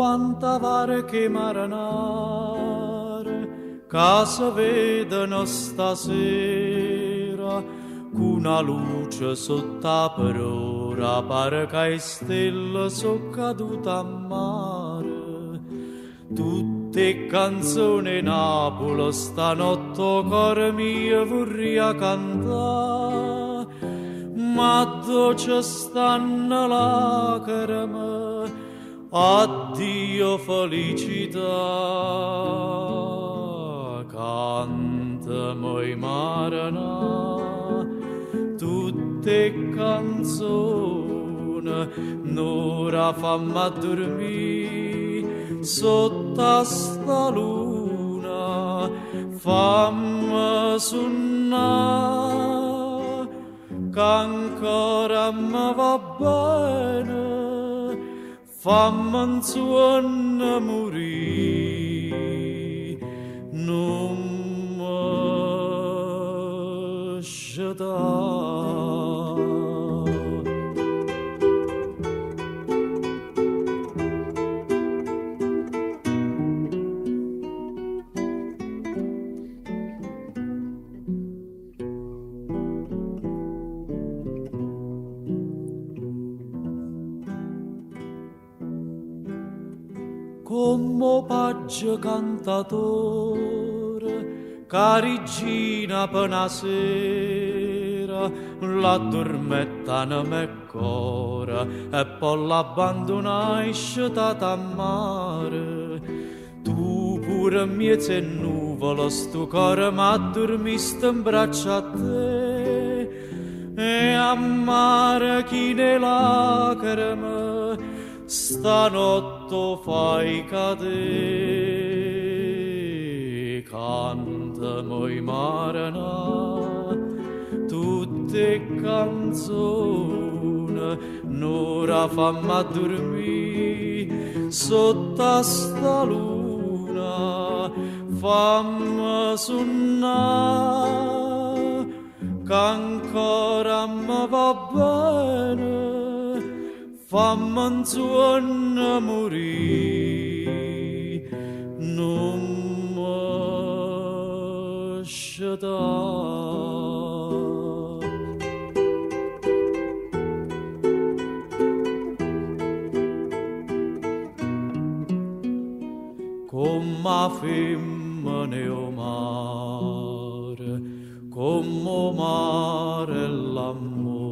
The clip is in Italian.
quanta varche marinare che si vedono stasera con una luce sotto per ora pare che le stelle sono cadute a mare. Tutte canzoni Napoli stanotte cuore mio vorrei cantare, ma dolce stanno lacrime, addio felicità. Cantami marana, tutte canzoni, n'ora fammi dormire sotto sta luna, fammi suonare, che ancora mi va bene, fammi un suono morire, non mi scegliere. Come paggio cantatore, carigina per una sera, l'addormettano me cora e poi l'abbandonai sciatata a mare. Tu pure miezzo e nuvolo, sto cuore m'addormiste in braccio a te e a mare chi ne lacrime stanotte fai cadere. Cantami marana, tutte canzoni, n'ora fammi dormire sotto sta luna, fammi suonare, che ancora mi va bene, fammi un suono morire, non mi scegliere. Come femmine o mare, come mare l'amore,